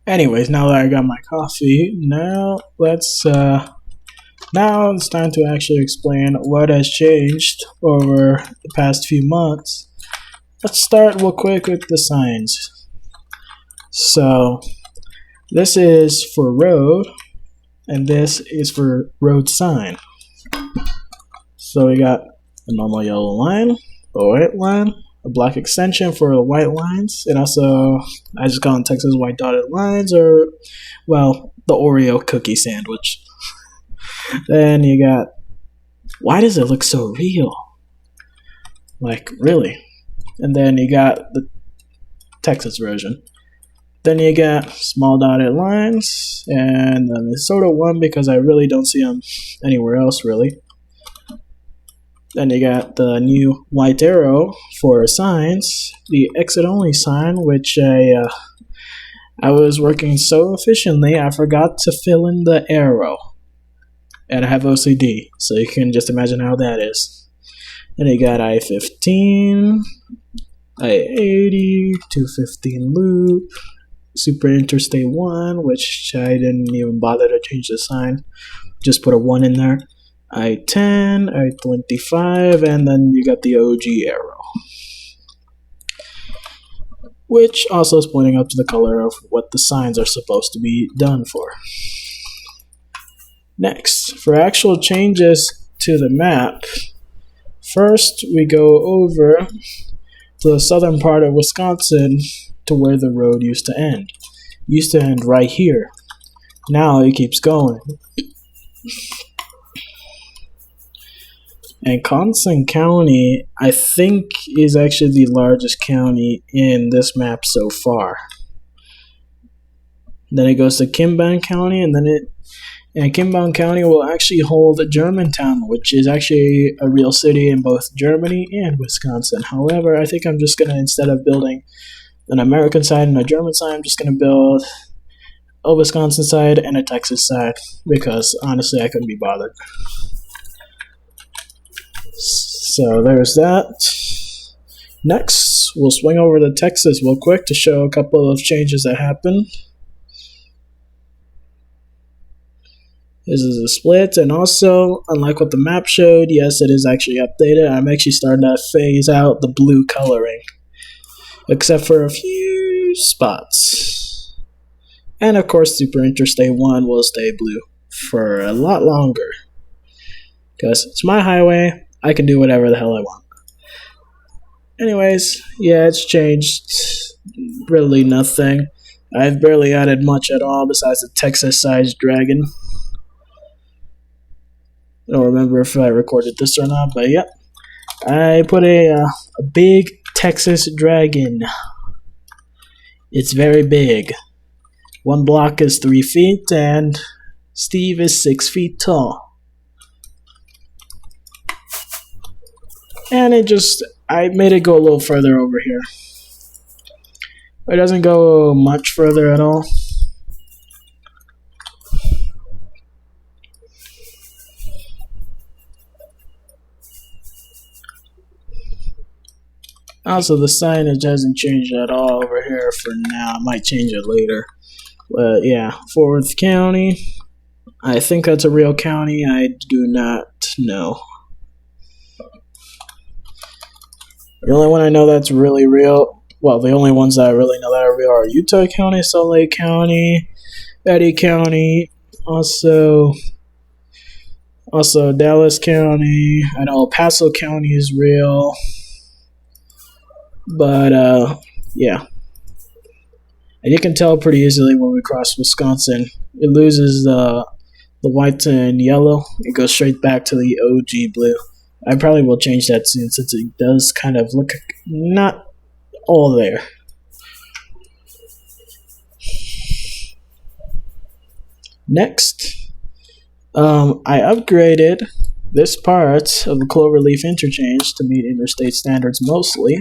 Anyways, now that I got my coffee, now it's time to actually explain what has changed over the past few months. Let's start real quick with the signs. So this is for road, and this is for road sign. So we got a normal yellow line, a white line, a black extension for the white lines, and also I just call them Texas white dotted lines, or well, the Oreo cookie sandwich. Then you got, why does it look so real? Like, really? And then you got the Texas version. Then you got small dotted lines, and the Minnesota one because I really don't see them anywhere else, really. Then you got the new white arrow for signs, the exit only sign, which I was working so efficiently I forgot to fill in the arrow. And I have OCD, so you can just imagine how that is. Then you got I-15, I-80, 215 loop, Super Interstate 1, which I didn't even bother to change the sign. Just put a 1 in there. I-10, I-25, and then you got the OG arrow, which also is pointing up to the color of what the signs are supposed to be done for. Next, for actual changes to the map, first we go over to the southern part of Wisconsin to where the road used to end. It used to end right here. Now it keeps going. And Conson County, I think, is actually the largest county in this map so far. Then it goes to Kimball County, and Kimball County will actually hold Germantown, which is actually a real city in both Germany and Wisconsin. However, I think I'm just going to, instead of building an American side and a German side, I'm just going to build a Wisconsin side and a Texas side, because honestly I couldn't be bothered. So there's that. Next, we'll swing over to Texas real quick to show a couple of changes that happened. This is a split, and also, unlike what the map showed, yes, it is actually updated. I'm actually starting to phase out the blue coloring, except for a few spots. And of course, Super Interstate 1 will stay blue for a lot longer, because it's my highway. I can do whatever the hell I want. Anyways, yeah, it's changed. Really nothing. I've barely added much at all besides the Texas-sized dragon. I don't remember if I recorded this or not, but yep. I put a big Texas dragon. It's very big. One block is 3 feet, and Steve is 6 feet tall. And I made it go a little further over here. It doesn't go much further at all. Also, the signage hasn't changed at all over here for now. I might change it later. But yeah, Fort Worth County. I think that's a real county. I do not know. The only one I know that's really real, well, the only ones that I really know that are real are Utah County, Salt Lake County, Eddy County, also Dallas County. I know El Paso County is real. But, yeah. And you can tell pretty easily when we cross Wisconsin. It loses the white and yellow. It goes straight back to the OG blue. I probably will change that soon, since it does kind of look not all there. Next, I upgraded this part of the Cloverleaf interchange to meet interstate standards mostly,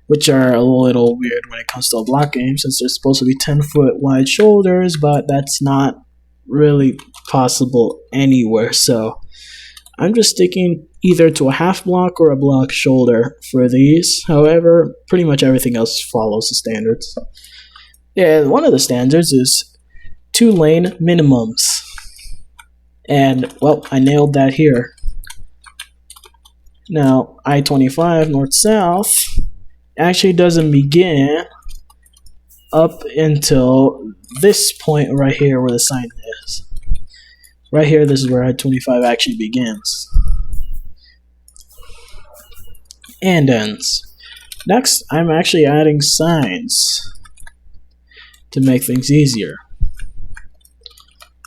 which are a little weird when it comes to a block game, since there's supposed to be 10-foot wide shoulders, but that's not really possible anywhere. So I'm just sticking either to a half block or a block shoulder for these. However, pretty much everything else follows the standards. Yeah, one of the standards is 2-lane minimums. And, well, I nailed that here. Now, I-25 north-south actually doesn't begin up until this point right here where the sign is. Right here, this is where I-25 actually begins. And ends. Next, I'm actually adding signs to make things easier.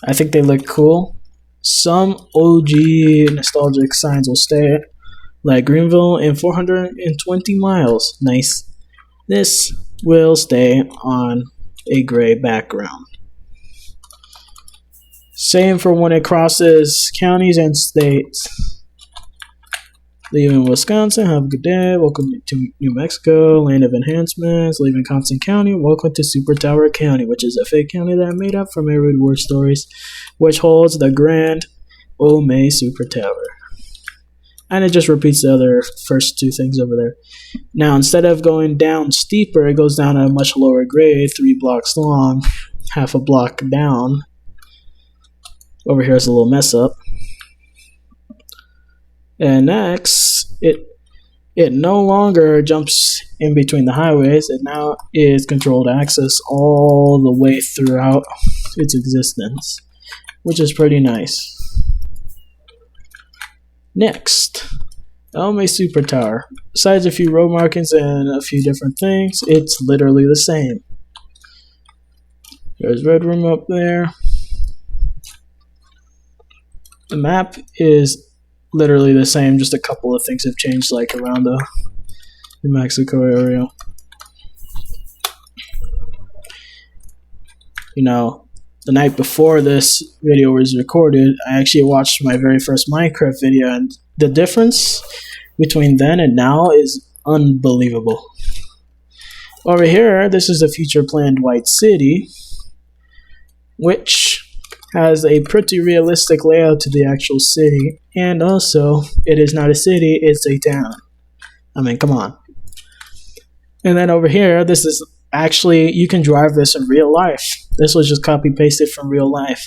I think they look cool. Some OG nostalgic signs will stay, like Greenville in 420 miles. Nice. This will stay on a gray background. Same for when it crosses counties and states. Leaving Wisconsin, have a good day. Welcome to New Mexico, land of enhancements. Leaving Constant County, welcome to Super Tower County, which is a fake county that I made up from A.R.W.S stories, which holds the Grand Ole Super Tower. And it just repeats the other first two things over there. Now, instead of going down steeper, it goes down at a much lower grade, 3 blocks long, half a block down. Over here is a little mess up. And next, it no longer jumps in between the highways. It now is controlled access all the way throughout its existence, which is pretty nice. Next, Elme Super Tower. Besides a few road markings and a few different things, it's literally the same. There's Red Room up there. The map is literally the same, just a couple of things have changed, like around the New Mexico area. You know, the night before this video was recorded, I actually watched my very first Minecraft video, and the difference between then and now is unbelievable. Over here, this is a future planned white city, which has a pretty realistic layout to the actual city, and also, it is not a city, it's a town. I mean, come on. And then over here, this is actually, you can drive this in real life. This was just copy-pasted from real life.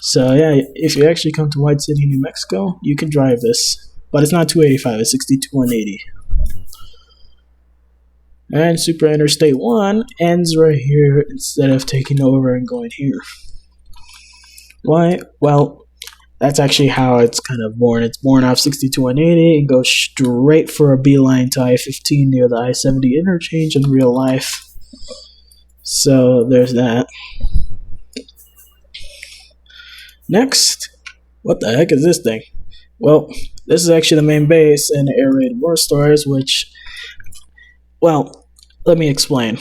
So yeah, if you actually come to White City, New Mexico, you can drive this. But it's not 285, it's 62-180. And Super Interstate 1 ends right here instead of taking over and going here. Why? Well, that's actually how it's kind of born. It's born off 62-180 and goes straight for a beeline to I-15 near the I-70 interchange in real life. So there's that. Next, what the heck is this thing? Well, this is actually the main base in A.R.W.S stories, which, well, let me explain.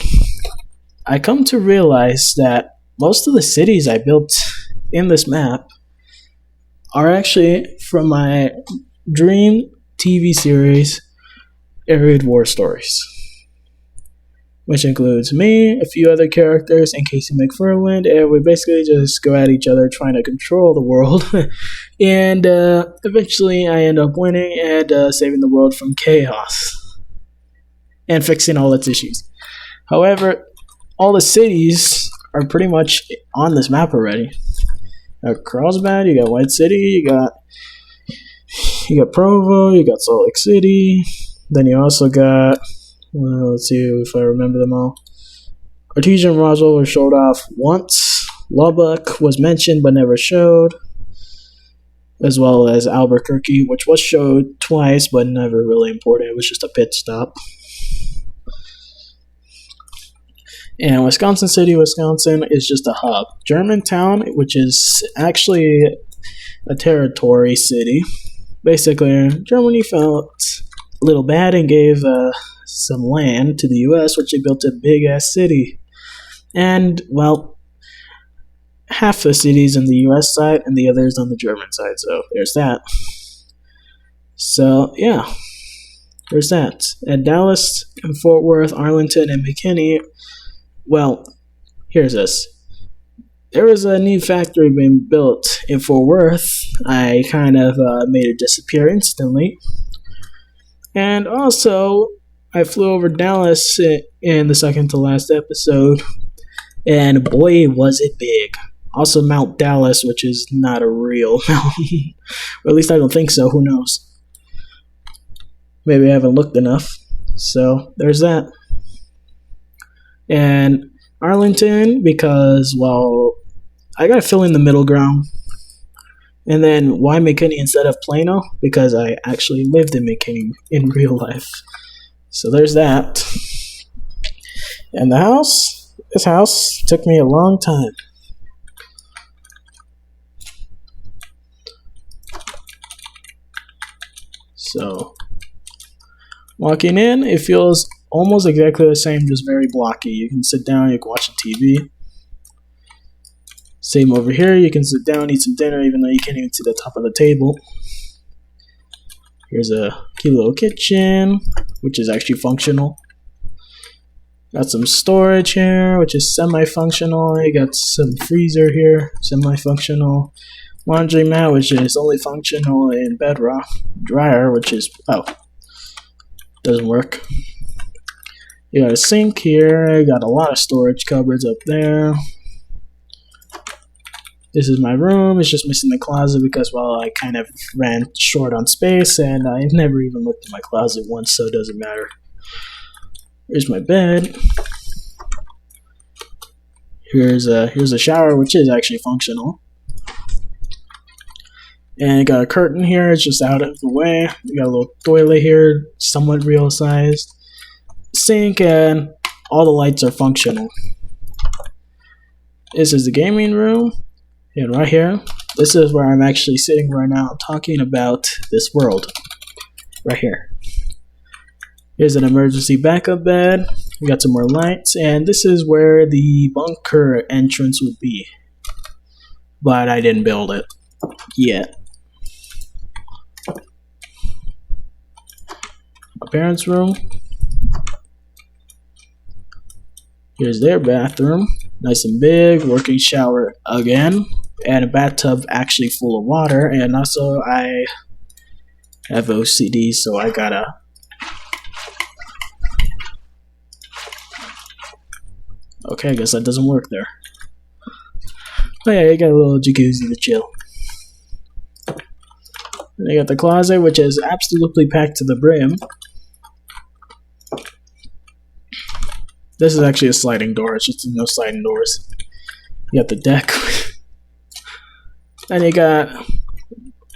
I come to realize that most of the cities I built in this map are actually from my dream TV series, A.R.W.S stories, which includes me, a few other characters, and Casey McFarland, and we basically just go at each other trying to control the world, and eventually I end up winning and saving the world from chaos, and fixing all its issues. However, all the cities are pretty much on this map already. You got Carlsbad, you got White City, you got Provo, you got Salt Lake City, then you also got, well, let's see if I remember them all. Artesia and Roswell were showed off once. Lubbock was mentioned but never showed, as well as Albuquerque, which was showed twice but never really important. It was just a pit stop. And Wisconsin City, Wisconsin is just a hub. Germantown, which is actually a territory city. Basically, Germany felt a little bad and gave some land to the U.S., which they built a big-ass city. And, well, half the city's on the U.S. side and the other's on the German side, so there's that. So, yeah, there's that. At Dallas and Fort Worth, Arlington, and McKinney, well, here's this. There was a new factory being built in Fort Worth. I kind of made it disappear instantly. And also, I flew over Dallas in the second to last episode And boy, was it big. Also, Mount Dallas, which is not a real mountain. Or at least I don't think so. Who knows? Maybe I haven't looked enough. So, there's that. And Arlington, because, well, I gotta fill in the middle ground. And then why McKinney instead of Plano? Because I actually lived in McKinney in real life. So there's that. And the house, this house took me a long time. So walking in, it feels almost exactly the same, just very blocky. You can sit down, you can watch the TV. Same over here, you can sit down, eat some dinner, even though you can't even see the top of the table. Here's a cute little kitchen, which is actually functional. Got some storage here, which is semi-functional. You got some freezer here, semi-functional. Laundry mat, which is only functional in bedrock. Dryer, which is, doesn't work. You got a sink here, you got a lot of storage cupboards up there. This is my room. It's just missing the closet because, well, I kind of ran short on space and I never even looked at my closet once, so it doesn't matter. Here's my bed. Here's a shower, which is actually functional. And you got a curtain here. It's just out of the way. You got a little toilet here, somewhat real sized. Sink, and all the lights are functional. This is the gaming room. And right here, this is where I'm actually sitting right now talking about this world. Right here. Here's an emergency backup bed. We got some more lights. And this is where the bunker entrance would be. But I didn't build it yet. My parents' room. Here's their bathroom. Nice and big. Working shower again. And a bathtub actually full of water. And also I have OCD, so I gotta okay, I guess that doesn't work there. Oh yeah, you got a little jacuzzi to chill. And you got the closet, which is absolutely packed to the brim. This is actually a sliding door. It's just no sliding doors. You got the deck. And you got a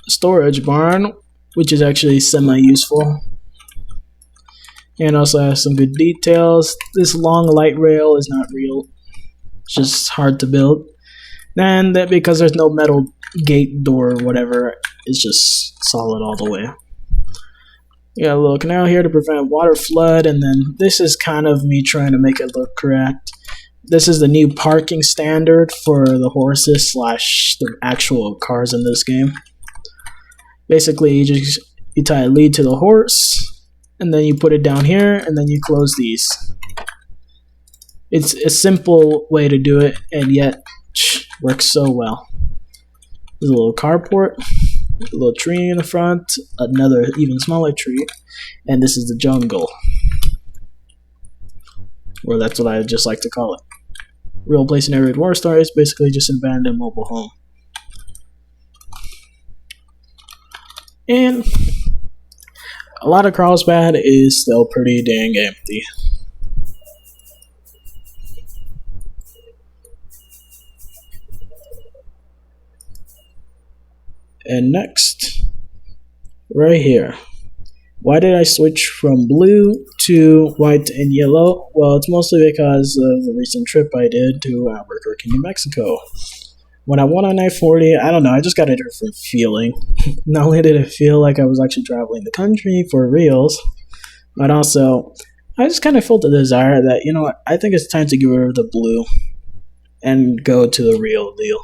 storage barn, which is actually semi-useful. And also has some good details. This long light rail is not real. It's just hard to build. And that because there's no metal gate door or whatever, it's just solid all the way. You got a little canal here to prevent water flood, and then this is kind of me trying to make it look correct. This is the new parking standard for the horses / the actual cars in this game. Basically, you tie a lead to the horse, and then you put it down here, and then you close these. It's a simple way to do it, and yet works so well. There's a little carport, a little tree in the front, another even smaller tree, and this is the jungle. Or that's what I just like to call it. Real place in every war story is basically just an abandoned mobile home. And a lot of Carlsbad is still pretty dang empty. And next, right here. Why did I switch from blue to white and yellow? Well, it's mostly because of the recent trip I did to Albuquerque, New Mexico. When I went on I-40, I don't know, I just got a different feeling. Not only did it feel like I was actually traveling the country for reals, but also, I just kind of felt the desire that, you know what, I think it's time to get rid of the blue and go to the real deal.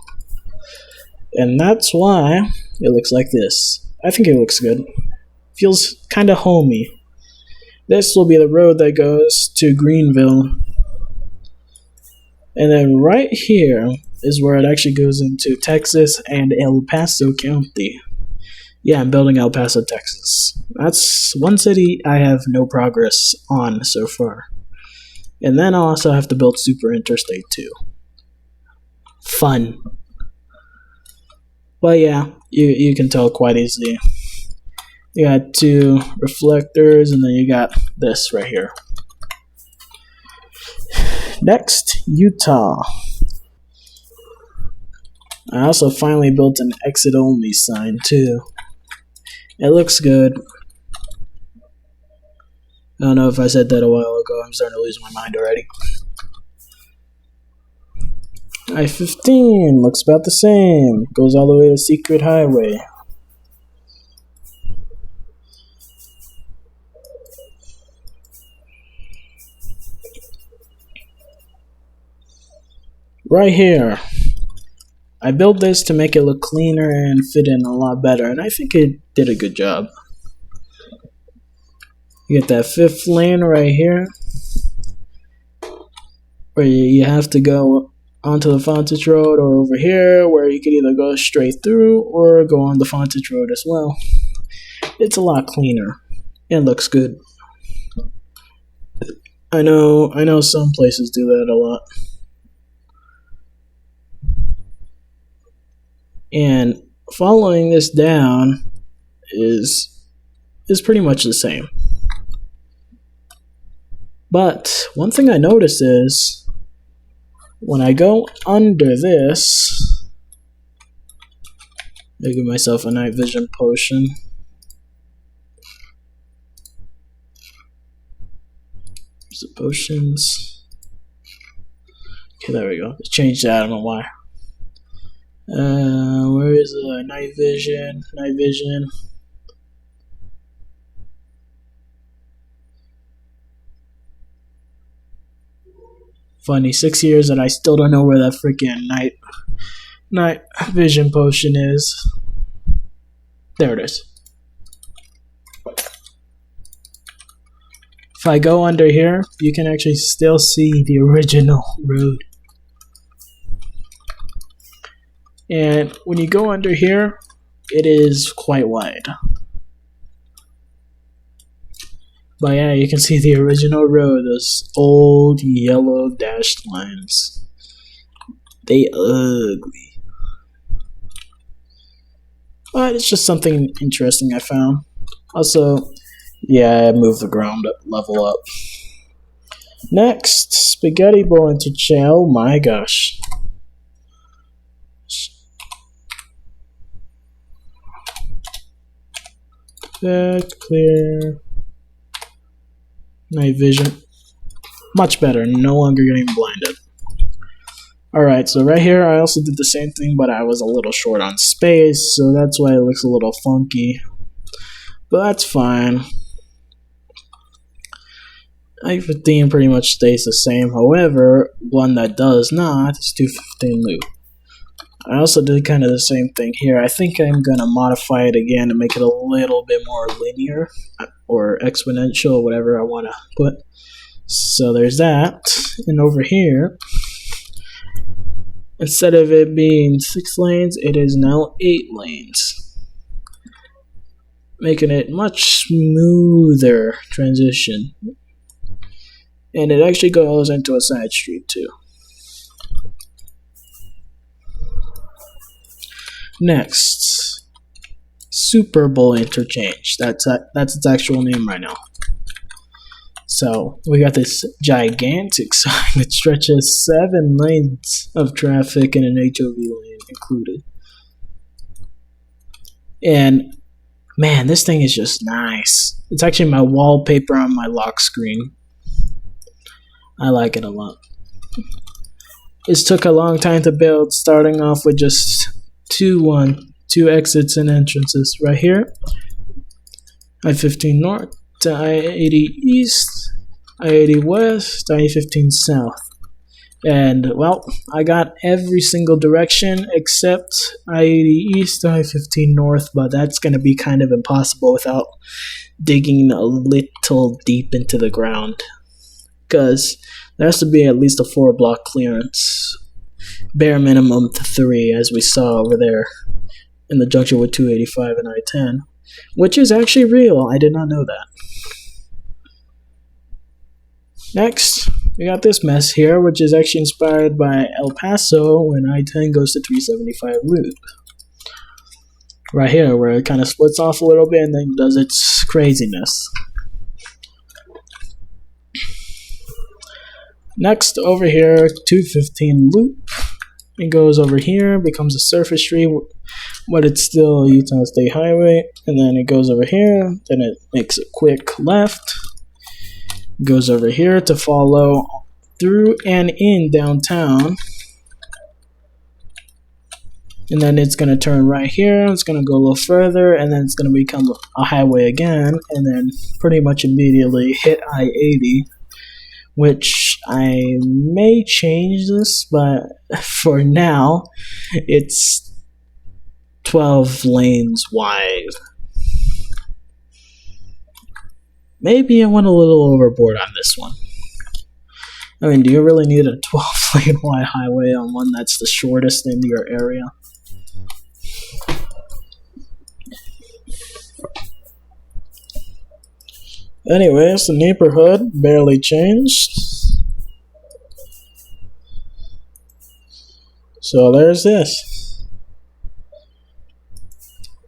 And that's why it looks like this. I think it looks good. Feels kind of homey. This will be the road that goes to Greenville. And then right here is where it actually goes into Texas and El Paso County. Yeah, I'm building El Paso, Texas. That's one city I have no progress on so far. And then I'll also have to build Super Interstate 2. fun. But yeah, you can tell quite easily. You got two reflectors, and then you got this right here. Next, Utah. I also finally built an exit only sign too. It looks good. I don't know if I said that a while ago. I'm starting to lose my mind already. I-15 looks about the same. Goes all the way to Secret Highway. Right here. I built this to make it look cleaner and fit in a lot better, and I think it did a good job. You get that 5th lane right here, where you have to go onto the Fontage Road, or over here, where you can either go straight through or go on the Fontage Road as well. It's a lot cleaner and looks good. I know some places do that a lot. And following this down is pretty much the same. But one thing I notice is when I go under this, I give myself a night vision potion. There's the potions. Okay, there we go. Let's change that. I don't know why. Where is the night vision? Night vision. Funny, 6 years and I still don't know where that freaking night vision potion is. There it is. If I go under here, you can actually still see the original road. And when you go under here, it is quite wide. But yeah, you can see the original road, those old yellow dashed lines. They ugly. But it's just something interesting I found. Also, yeah, I moved the ground level up. Next, spaghetti bowl interchange. Oh my gosh. That clear. Night vision. Much better. No longer getting blinded. Alright, so right here I also did the same thing, but I was a little short on space, so that's why it looks a little funky. But that's fine. I-15 pretty much stays the same. However, one that does not is 215 loop. I also did kind of the same thing here. I think I'm going to modify it again to make it a little bit more linear or exponential, whatever I want to put. So there's that. And over here, instead of it being 6 lanes, it is now 8 lanes. Making it much smoother transition. And it actually goes into a side street too. Next, Super Bowl interchange. That's its actual name right now. So we got this gigantic sign that stretches 7 lanes of traffic and an HOV lane included. And man, this thing is just nice. It's actually my wallpaper on my lock screen. I like it a lot. It took a long time to build, starting off with just two exits and entrances right here. I-15 north to I-80 east, I-80 west, I-15 south. And well, I got every single direction except I-80 east to I-15 north, but that's going to be kind of impossible without digging a little deep into the ground. Because there has to be at least a 4-block clearance. Bare minimum to 3, as we saw over there in the junction with 285 and I-10, which is actually real. I did not know that. Next, we got this mess here, which is actually inspired by El Paso when I-10 goes to 375 loop. Right here, where it kind of splits off a little bit and then does its craziness. Next, over here, 215 loop. It goes over here, becomes a surface street, but it's still Utah State Highway. And then it goes over here, then it makes a quick left. Goes over here to follow through and in downtown. And then it's going to turn right here. It's going to go a little further, and then it's going to become a highway again, and then pretty much immediately hit I-80, which I may change this, but for now, it's 12 lanes wide. Maybe I went a little overboard on this one. I mean, do you really need a 12-lane wide highway on one that's the shortest in your area? Anyways, the neighborhood barely changed. So there's this.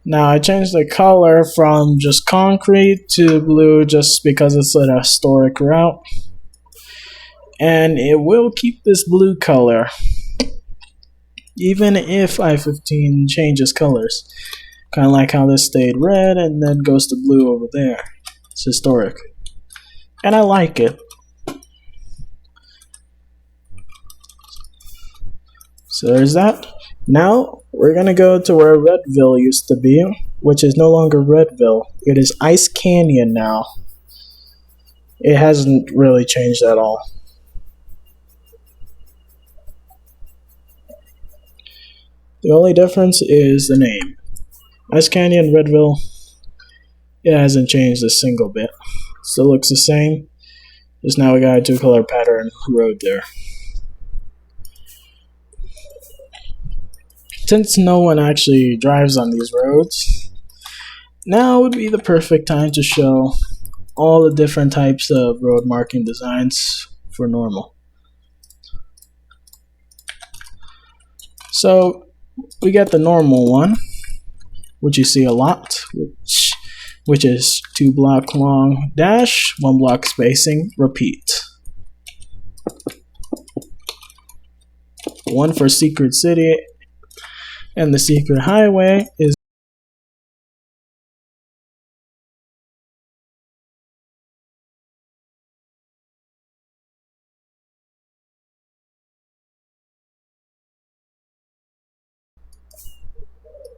Now I changed the color from just concrete to blue just because it's a historic route. And it will keep this blue color even if I-15 changes colors. Kind of like how this stayed red and then goes to blue over there. It's historic. And I like it. So there's that. Now we're going to go to where Redville used to be, which is no longer Redville. It is Ice Canyon now. It hasn't really changed at all. The only difference is the name. Ice Canyon, Redville, it hasn't changed a single bit. Still looks the same. Just now we got a two-color pattern road there. Since no one actually drives on these roads, now would be the perfect time to show all the different types of road marking designs for normal. So we got the normal one, which you see a lot, which is 2 block long dash, 1 block spacing, repeat. One for Secret City, and the Secret Highway is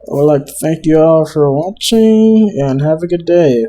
I would like to thank you all for watching and have a good day.